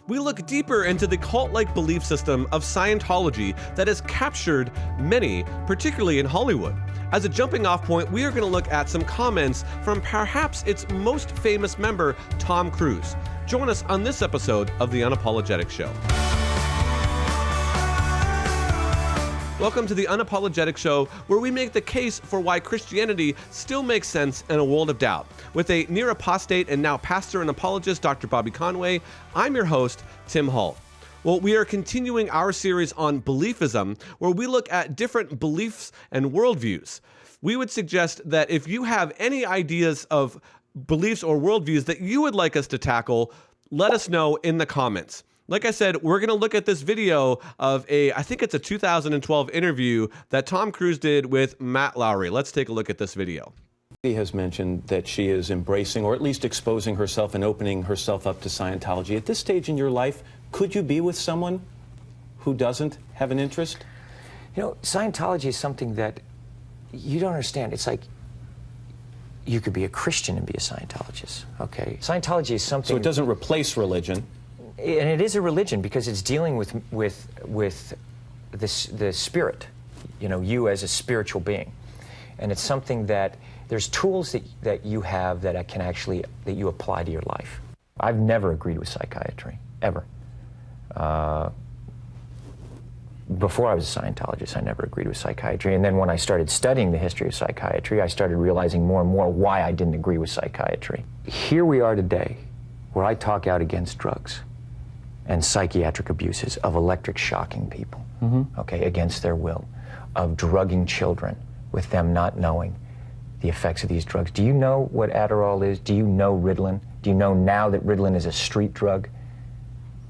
we look deeper into the cult-like belief system of Scientology that has captured many, particularly in Hollywood. As a jumping off point, we are going to look at some comments from perhaps its most famous member, Tom Cruise. Join us on this episode of The Unapologetic Show. Welcome to The Unapologetic Show, where we make the case for why Christianity still makes sense in a world of doubt. With a near apostate and now pastor and apologist, Dr. Bobby Conway, I'm your host, Tim Hall. Well, we are continuing our series on beliefism, where we look at different beliefs and worldviews. We would suggest that if you have any ideas of beliefs or worldviews that you would like us to tackle, let us know in the comments. Like I said, we're going to look at this video of I think it's a 2012 interview that Tom Cruise did with Matt Lowry. Let's take a look at this video. She has mentioned that she is embracing, or at least exposing herself and opening herself up to Scientology. At this stage in your life, could you be with someone who doesn't have an interest? You know, Scientology is something that you don't understand. It's like you could be a Christian and be a Scientologist, okay? Scientology is something... So it doesn't replace religion. And it is a religion because it's dealing with the spirit, you know, you as a spiritual being. And it's something that there's tools that you have that that you apply to your life. I've never agreed with psychiatry, ever. Before I was a Scientologist, I never agreed with psychiatry. And then when I started studying the history of psychiatry, I started realizing more and more why I didn't agree with psychiatry. Here we are today, where I talk out against drugs and psychiatric abuses, of electric shocking people, okay, against their will, of drugging children with them not knowing the effects of these drugs. Do you know what Adderall is? Do you know Ritalin? Do you know now that Ritalin is a street drug?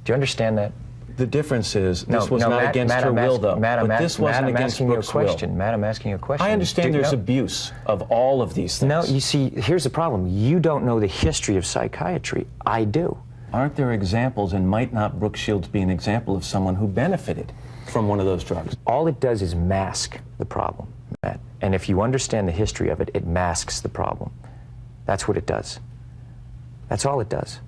Do you understand that? The difference is this was not against her will, though. But this wasn't against Brooke's will. Matt, I'm asking you a question. I understand there's abuse of all of these things. No, you see, here's the problem. You don't know the history of psychiatry. I do. Aren't there examples, and might not Brooke Shields be an example of someone who benefited from one of those drugs? All it does is mask the problem, Matt. And if you understand the history of it, it masks the problem. That's what it does. That's all it does.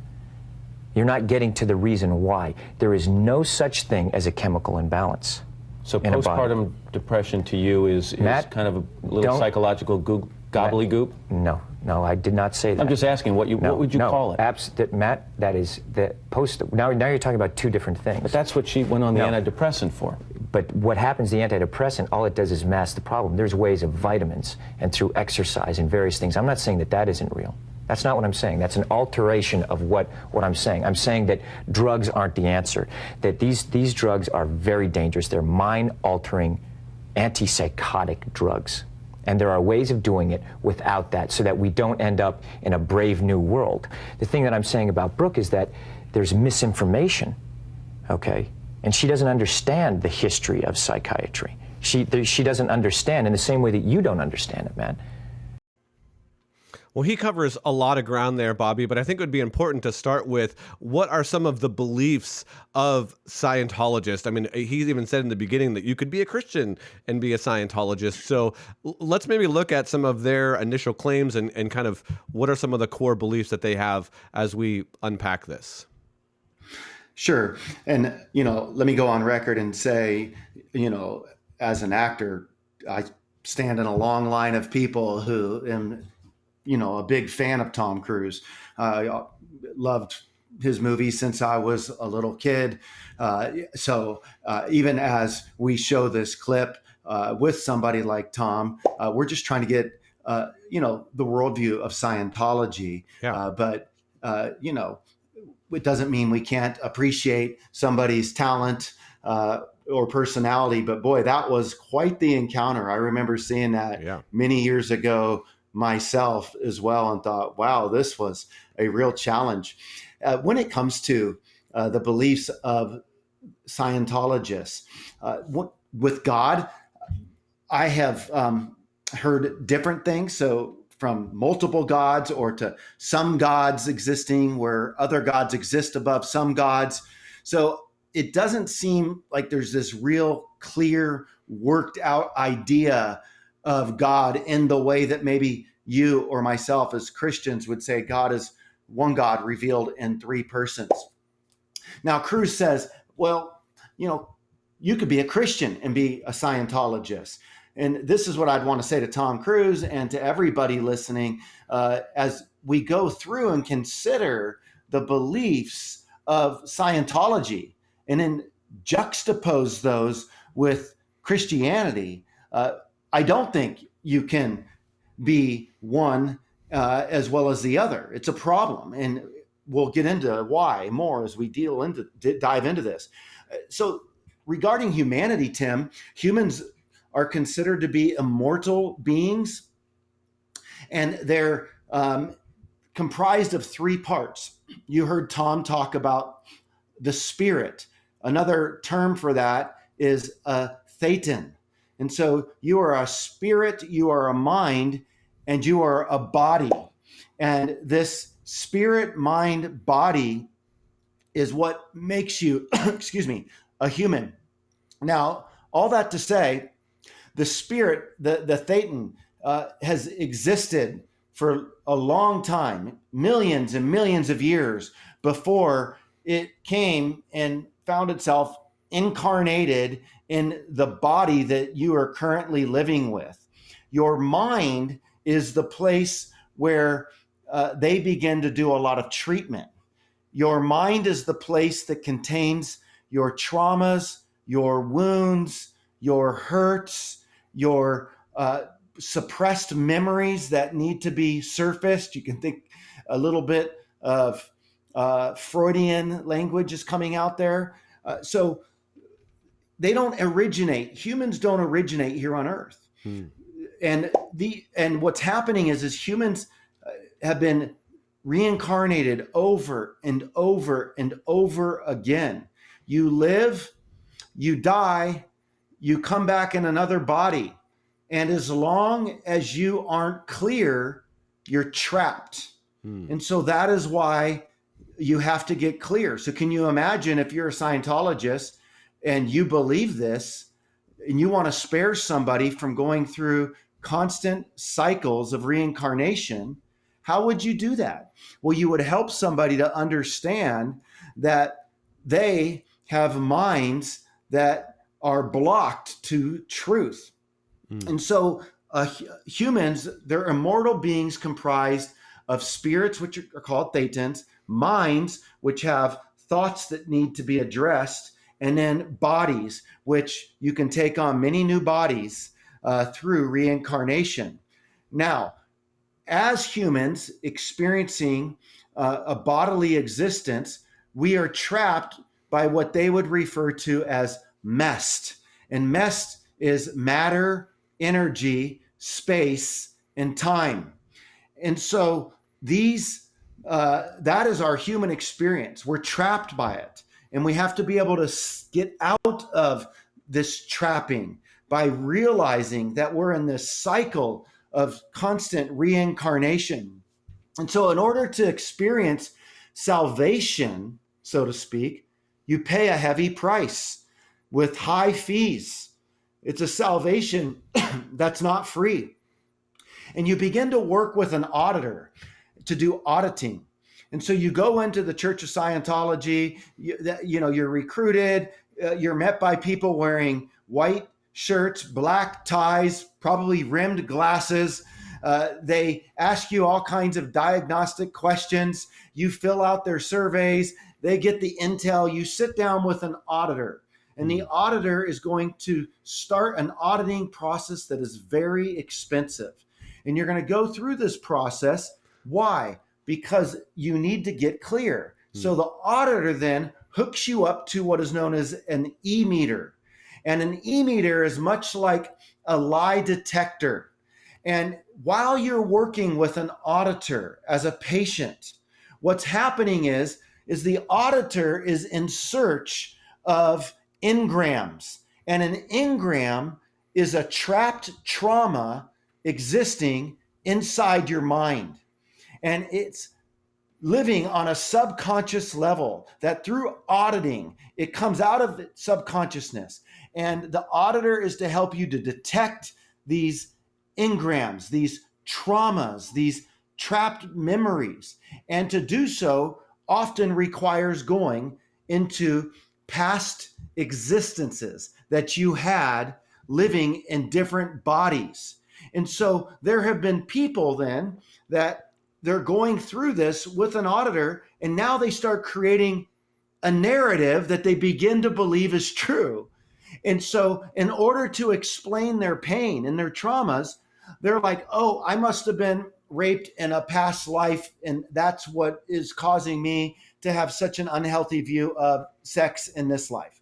You're not getting to the reason why. There is no such thing as a chemical imbalance. So postpartum depression to you is Matt, kind of a little psychological gobbledygook? No, I did not say that. I'm just asking, what would you call it? Matt, that is the now you're talking about two different things. But that's what she went on the antidepressant for. But what happens, the antidepressant, all it does is mask the problem. There's ways of vitamins and through exercise and various things. I'm not saying that isn't real. That's not what I'm saying. That's an alteration of what I'm saying. I'm saying that drugs aren't the answer, that these drugs are very dangerous. They're mind-altering, antipsychotic drugs. And there are ways of doing it without that so that we don't end up in a brave new world. The thing that I'm saying about Brooke is that there's misinformation, okay? And she doesn't understand the history of psychiatry. She doesn't understand in the same way that you don't understand it, man. Well, he covers a lot of ground there, Bobby, but I think it would be important to start with what are some of the beliefs of Scientologists. I mean, he even said in the beginning that you could be a Christian and be a Scientologist. So let's maybe look at some of their initial claims and kind of what are some of the core beliefs that they have as we unpack this. Sure. And, let me go on record and say, as an actor, I stand in a long line of people who am a big fan of Tom Cruise. Loved his movies since I was a little kid. So even as we show this clip with somebody like Tom, we're just trying to get, the worldview of Scientology. Yeah. But it doesn't mean we can't appreciate somebody's talent or personality. But boy, that was quite the encounter. I remember seeing that many years ago myself as well, and thought, wow, this was a real challenge. When it comes to the beliefs of Scientologists, with God, I have heard different things. So from multiple gods or to some gods existing where other gods exist above some gods. So it doesn't seem like there's this real clear worked out idea of God in the way that maybe you or myself as Christians would say God is one God revealed in three persons. Now, Cruz says, well, you could be a Christian and be a Scientologist. And this is what I'd want to say to Tom Cruise and to everybody listening as we go through and consider the beliefs of Scientology and then juxtapose those with Christianity. I don't think you can be one as well as the other. It's a problem. And we'll get into why more as we dive into this. So regarding humanity, Tim, humans are considered to be immortal beings, and they're comprised of three parts. You heard Tom talk about the spirit. Another term for that is a thetan. And so you are a spirit, you are a mind, and you are a body. And this spirit, mind, body is what makes you, a human. Now, all that to say, the spirit, the thetan, has existed for a long time, millions and millions of years before it came and found itself incarnated in the body that you are currently living with. Your mind is the place where they begin to do a lot of treatment. Your mind is the place that contains your traumas, your wounds, your hurts, your suppressed memories that need to be surfaced. You can think a little bit of Freudian language is coming out there. So they don't originate. Humans don't originate here on Earth. And what's happening is humans have been reincarnated over and over and over again. You live, you die, you come back in another body. And as long as you aren't clear, you're trapped. And so that is why you have to get clear. So can you imagine if you're a Scientologist and you believe this and you want to spare somebody from going through constant cycles of reincarnation, how would you do that? Well, you would help somebody to understand that they have minds that are blocked to truth. And so humans, they're immortal beings comprised of spirits, which are called thetans, minds, which have thoughts that need to be addressed, and then bodies, which you can take on many new bodies through reincarnation. Now, as humans experiencing a bodily existence, we are trapped by what they would refer to as mest. And mest is matter, energy, space, and time. And so that is our human experience. We're trapped by it. And we have to be able to get out of this trapping by realizing that we're in this cycle of constant reincarnation. And so in order to experience salvation, so to speak, you pay a heavy price with high fees. It's a salvation that's not free. And you begin to work with an auditor to do auditing. And so you go into the Church of Scientology, you're recruited, you're met by people wearing white shirts, black ties, probably rimmed glasses. They ask you all kinds of diagnostic questions. You fill out their surveys. They get the intel. You sit down with an auditor. And the auditor is going to start an auditing process that is very expensive. And you're going to go through this process. Why? Because you need to get clear. So the auditor then hooks you up to what is known as an e-meter. And an e-meter is much like a lie detector. And while you're working with an auditor as a patient, what's happening is the auditor is in search of engrams. And an engram is a trapped trauma existing inside your mind. And it's living on a subconscious level that through auditing, it comes out of subconsciousness. And the auditor is to help you to detect these engrams, these traumas, these trapped memories. And to do so often requires going into past existences that you had living in different bodies. And so there have been people then that they're going through this with an auditor, and now they start creating a narrative that they begin to believe is true. And so in order to explain their pain and their traumas, they're like, oh, I must have been raped in a past life, and that's what is causing me to have such an unhealthy view of sex in this life.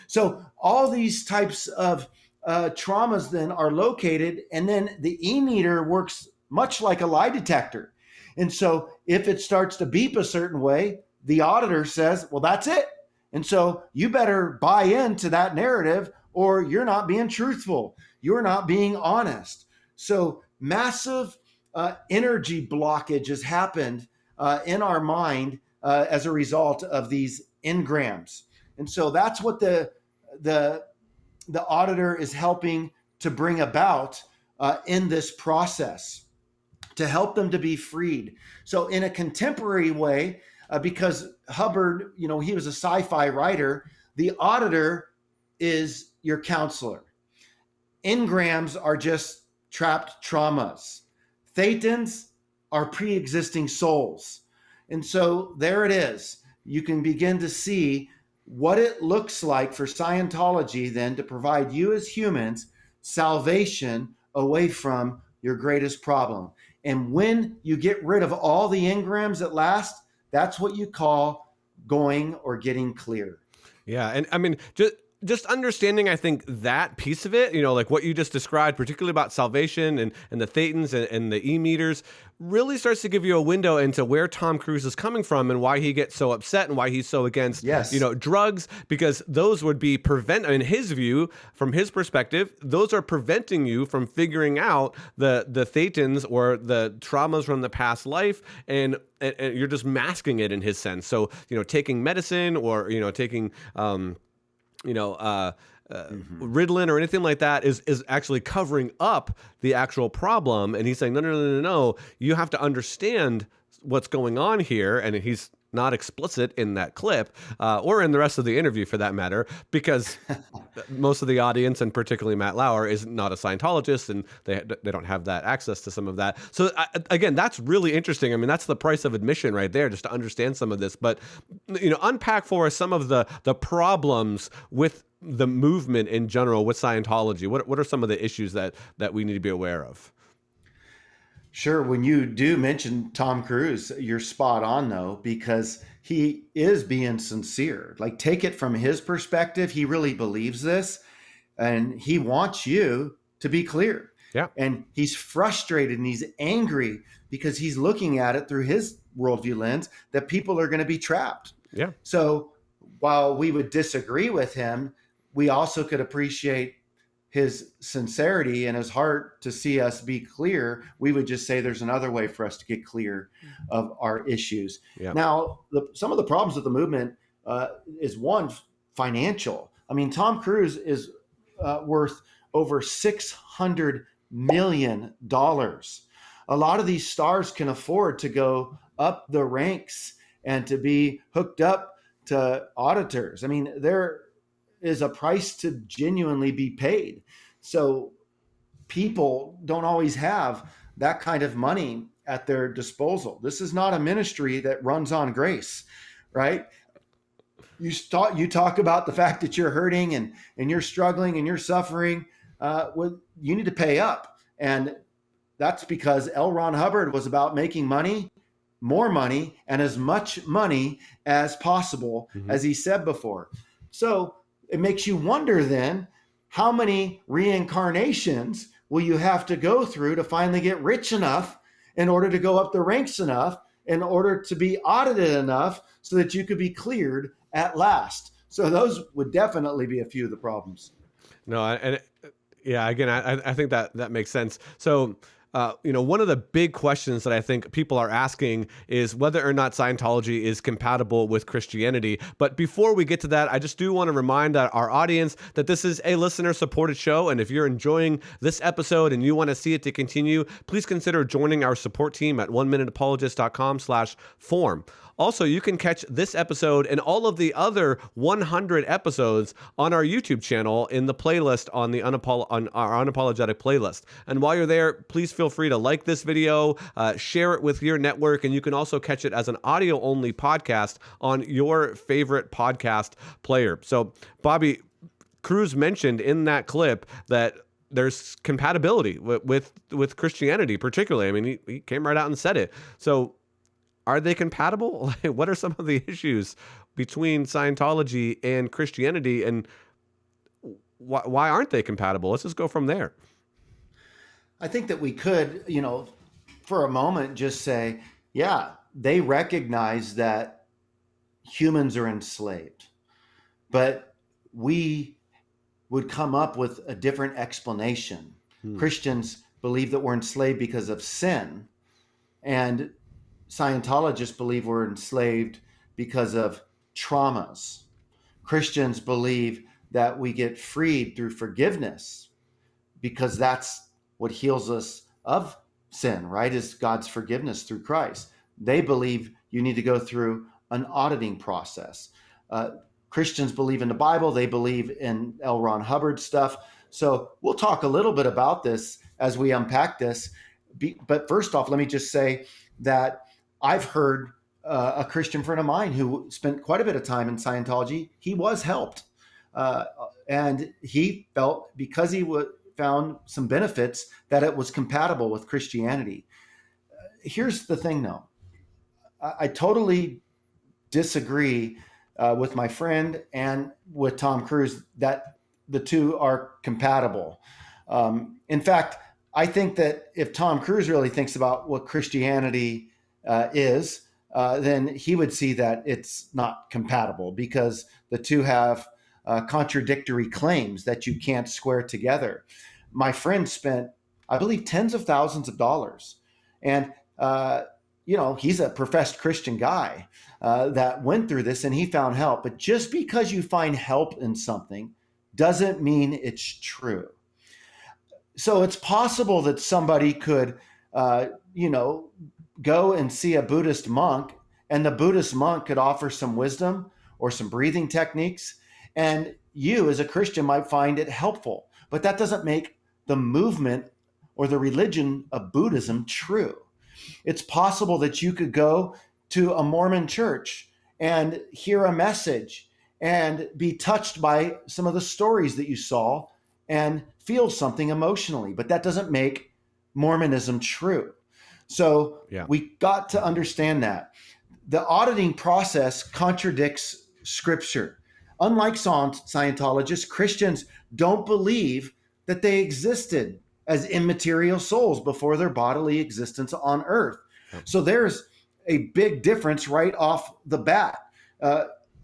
So all these types of traumas then are located, and then the e-meter works much like a lie detector. And so if it starts to beep a certain way, the auditor says, well, that's it. And so you better buy into that narrative, or you're not being truthful. You're not being honest. So massive energy blockage has happened in our mind as a result of these engrams. And so that's what the auditor is helping to bring about in this process, to help them to be freed. So in a contemporary way, because Hubbard, he was a sci-fi writer, the auditor is your counselor. Engrams are just trapped traumas. Thetans are pre-existing souls. And so there it is. You can begin to see what it looks like for Scientology then to provide you as humans salvation away from your greatest problem. And when you get rid of all the engrams at last, that's what you call going or getting clear. Yeah. And I mean, just understanding, I think, that piece of it, like what you just described, particularly about salvation and the thetans and the e-meters, really starts to give you a window into where Tom Cruise is coming from and why he gets so upset and why he's so against, drugs, because those would be in his view, from his perspective, those are preventing you from figuring out the thetans or the traumas from the past life, and you're just masking it in his sense. So, taking medicine or, taking, Ritalin or anything like that is actually covering up the actual problem. And he's saying, no, you have to understand what's going on here. And he's not explicit in that clip or in the rest of the interview for that matter, because most of the audience, and particularly Matt Lauer, is not a Scientologist, and they don't have that access to some of that. So again, that's really interesting. I mean, that's the price of admission right there, just to understand some of this. But unpack for us some of the problems with the movement in general, with Scientology. What are some of the issues that we need to be aware of? Sure. When you do mention Tom Cruise, you're spot on, though, because he is being sincere. Like, take it from his perspective. He really believes this, and he wants you to be clear. Yeah. And he's frustrated and he's angry because he's looking at it through his worldview lens that people are going to be trapped. Yeah. So while we would disagree with him, we also could appreciate his sincerity and his heart to see us be clear. We would just say there's another way for us to get clear of our issues. Yeah. Now, some of the problems with the movement is one, financial. I mean, Tom Cruise is worth over $600 million. A lot of these stars can afford to go up the ranks and to be hooked up to auditors. I mean, there is a price to genuinely be paid. So people don't always have that kind of money at their disposal. This is not a ministry that runs on grace, right? You talk about the fact that you're hurting and you're struggling and you're suffering. Well, you need to pay up. And that's because L. Ron Hubbard was about making money, more money, and as much money as possible, as he said before. So it makes you wonder then, how many reincarnations will you have to go through to finally get rich enough in order to go up the ranks enough, in order to be audited enough so that you could be cleared at last? So those would definitely be a few of the problems. No, again, I think that makes sense. So, one of the big questions that I think people are asking is whether or not Scientology is compatible with Christianity. But before we get to that, I just do want to remind our audience that this is a listener-supported show. And if you're enjoying this episode and you want to see it to continue, please consider joining our support team at oneminuteapologist.com/form. Also, you can catch this episode and all of the other 100 episodes on our YouTube channel in the playlist on on our Unapologetic playlist. And while you're there, please feel free to like this video, share it with your network, and you can also catch it as an audio-only podcast on your favorite podcast player. So, Bobby, Cruz mentioned in that clip that there's compatibility with Christianity, particularly. I mean, he came right out and said it. So are they compatible? What are some of the issues between Scientology and Christianity, and why aren't they compatible? Let's just go from there. I think that we could, for a moment just say, yeah, they recognize that humans are enslaved, but we would come up with a different explanation. Christians believe that we're enslaved because of sin, and Scientologists believe we're enslaved because of traumas. Christians believe that we get freed through forgiveness because that's what heals us of sin, right? Is God's forgiveness through Christ. They believe you need to go through an auditing process. Christians believe in the Bible. They believe in L. Ron Hubbard stuff. So we'll talk a little bit about this as we unpack this. But first off, let me just say that I've heard a Christian friend of mine who spent quite a bit of time in Scientology. He was helped. And he felt, because he found some benefits, that it was compatible with Christianity. Here's the thing, though. I totally disagree with my friend and with Tom Cruise that the two are compatible. In fact, I think that if Tom Cruise really thinks about what Christianity is, then he would see that it's not compatible, because the two have contradictory claims that you can't square together. My friend spent, I believe, tens of thousands of dollars. And he's a professed Christian guy that went through this, and he found help. But just because you find help in something doesn't mean it's true. So it's possible that somebody could, go and see a Buddhist monk, and the Buddhist monk could offer some wisdom or some breathing techniques, and you as a Christian might find it helpful. But that doesn't make the movement or the religion of Buddhism true. It's possible that you could go to a Mormon church and hear a message and be touched by some of the stories that you saw and feel something emotionally, but that doesn't make Mormonism true. So we got to understand that. The auditing process contradicts Scripture. Unlike Scientologists, Christians don't believe that they existed as immaterial souls before their bodily existence on earth. So there's a big difference right off the bat.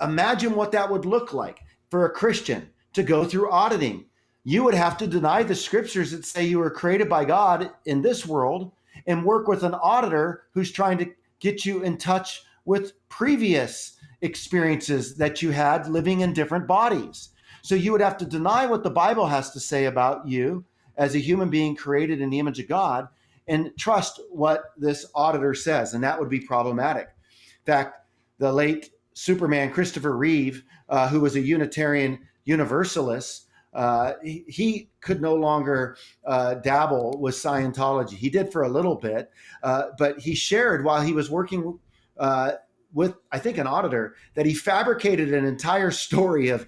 Imagine what that would look like for a Christian to go through auditing. You would have to deny the scriptures that say you were created by God in this world and work with an auditor who's trying to get you in touch with previous experiences that you had living in different bodies. So you would have to deny what the Bible has to say about you as a human being created in the image of God and trust what this auditor says. And that would be problematic. In fact, the late Superman Christopher Reeve, who was a Unitarian Universalist, he could no longer dabble with Scientology. He did for a little bit, but he shared while he was working with, I think, an auditor, that he fabricated an entire story of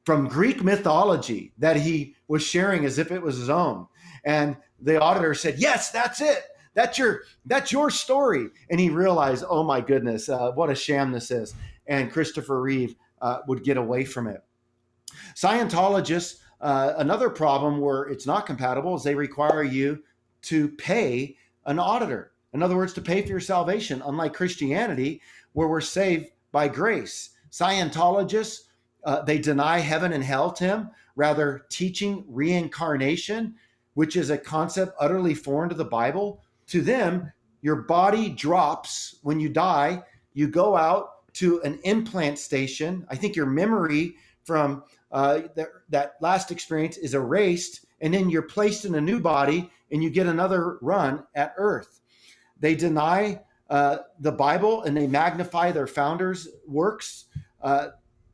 from Greek mythology that he was sharing as if it was his own. And the auditor said, "Yes, that's it. That's your story." And he realized, oh my goodness, what a sham this is. And Christopher Reeve would get away from it. Scientologists, another problem where it's not compatible is they require you to pay an auditor. In other words, to pay for your salvation, unlike Christianity, where we're saved by grace. Scientologists, they deny heaven and hell, Tim, rather teaching reincarnation, which is a concept utterly foreign to the Bible. To them, your body drops when you die. You go out to an implant station. I think your memory from that last experience is erased, and then you're placed in a new body and you get another run at earth. They deny the Bible and they magnify their founders' works.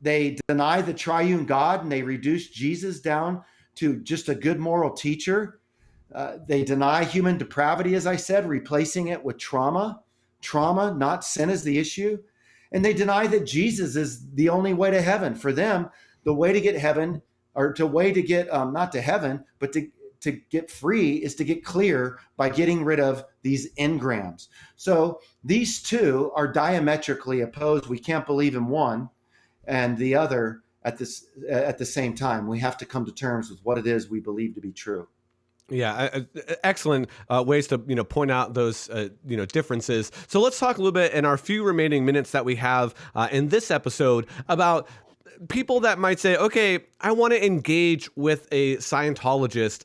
They deny the triune God and they reduce Jesus down to just a good moral teacher. They deny human depravity, as I said, replacing it with trauma. Trauma, not sin, is the issue. And they deny that Jesus is the only way to heaven. For them, the way to get heaven, or the way to get, not to heaven, but to get free is to get clear by getting rid of these engrams. So these two are diametrically opposed. We can't believe in one and the other at the same time. We have to come to terms with what it is we believe to be true. Yeah, excellent ways to point out those differences. So let's talk a little bit in our few remaining minutes that we have in this episode about people that might say, okay, I want to engage with a Scientologist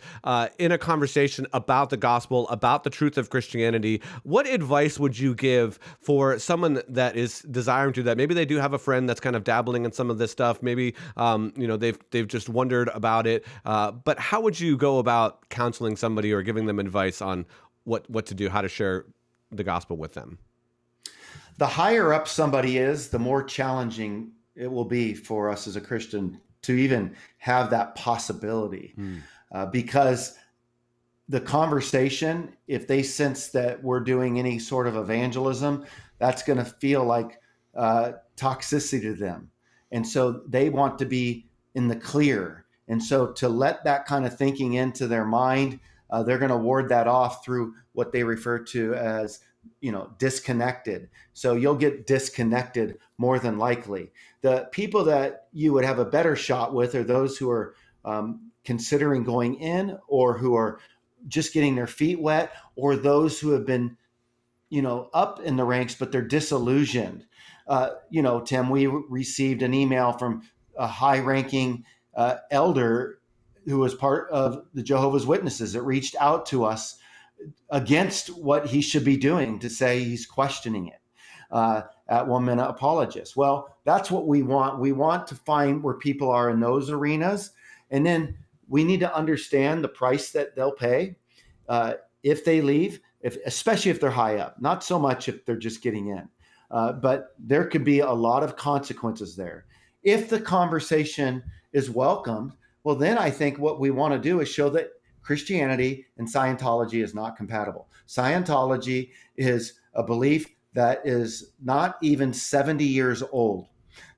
in a conversation about the gospel, about the truth of Christianity. What advice would you give for someone that is desiring to that? Maybe they do have a friend that's kind of dabbling in some of this stuff. Maybe they've just wondered about it. But how would you go about counseling somebody or giving them advice on what to do, how to share the gospel with them? The higher up somebody is, the more challenging it will be for us as a Christian to even have that possibility, because the conversation, if they sense that we're doing any sort of evangelism, that's going to feel like toxicity to them. And so they want to be in the clear. And so to let that kind of thinking into their mind, they're going to ward that off through what they refer to as disconnected. So you'll get disconnected more than likely. The people that you would have a better shot with are those who are considering going in, or who are just getting their feet wet, or those who have been, up in the ranks, but they're disillusioned. Tim, we received an email from a high-ranking elder who was part of the Jehovah's Witnesses that reached out to us against what he should be doing, to say he's questioning it at 1 Minute Apologist. Well, that's what we want. We want to find where people are in those arenas. And then we need to understand the price that they'll pay if they leave, especially if they're high up, not so much if they're just getting in. But there could be a lot of consequences there. If the conversation is welcomed, well, then I think what we want to do is show that Christianity and Scientology is not compatible. Scientology is a belief that is not even 70 years old.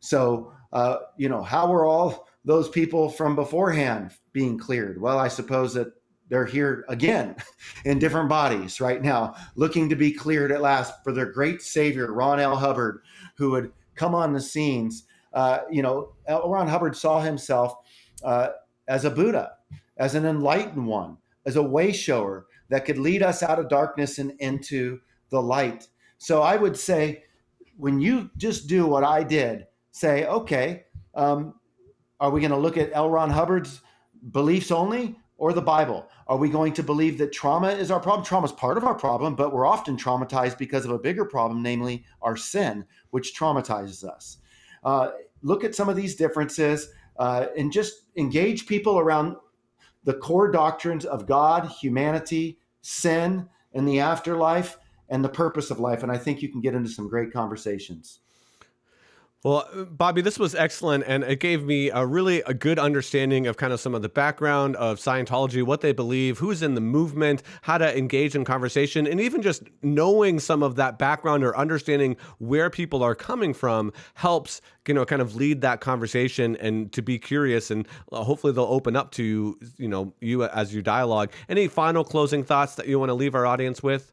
So, how were all those people from beforehand being cleared? Well, I suppose that they're here again in different bodies right now, looking to be cleared at last for their great savior, Ron L. Hubbard, who would come on the scenes. Ron Hubbard saw himself as a Buddha, as an enlightened one, as a way shower that could lead us out of darkness and into the light. So I would say, when you just do what I did, say, okay, are we going to look at L. Ron Hubbard's beliefs only, or the Bible? Are we going to believe that trauma is our problem? Trauma is part of our problem, but we're often traumatized because of a bigger problem, namely our sin, which traumatizes us. Look at some of these differences and just engage people around the core doctrines of God, humanity, sin, and the afterlife, and the purpose of life. And I think you can get into some great conversations. Well, Bobby, this was excellent, and it gave me a good understanding of kind of some of the background of Scientology, what they believe, who's in the movement, how to engage in conversation, and even just knowing some of that background or understanding where people are coming from helps, kind of lead that conversation and to be curious, and hopefully they'll open up to, you as you dialogue. Any final closing thoughts that you want to leave our audience with?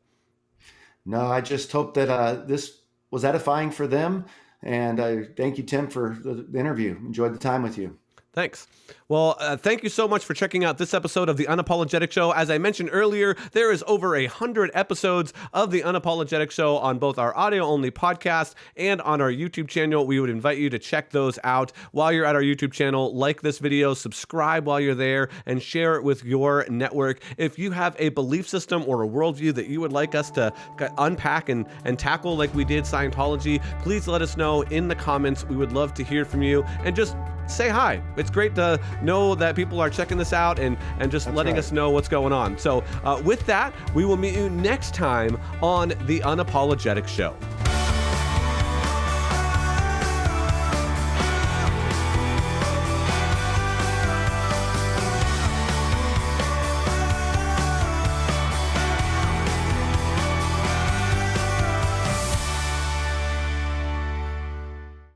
No, I just hope that this was edifying for them. And I thank you, Tim, for the interview. Enjoyed the time with you. Thanks. Well, thank you so much for checking out this episode of The Unapologetic Show. As I mentioned earlier, there is over 100 episodes of The Unapologetic Show on both our audio-only podcast and on our YouTube channel. We would invite you to check those out. While you're at our YouTube channel, like this video, subscribe while you're there, and share it with your network. If you have a belief system or a worldview that you would like us to unpack and tackle like we did Scientology, please let us know in the comments. We would love to hear from you. And just say hi. It's great to know that people are checking this out and just letting us know what's going on. So with that, we will meet you next time on The Unapologetic Show.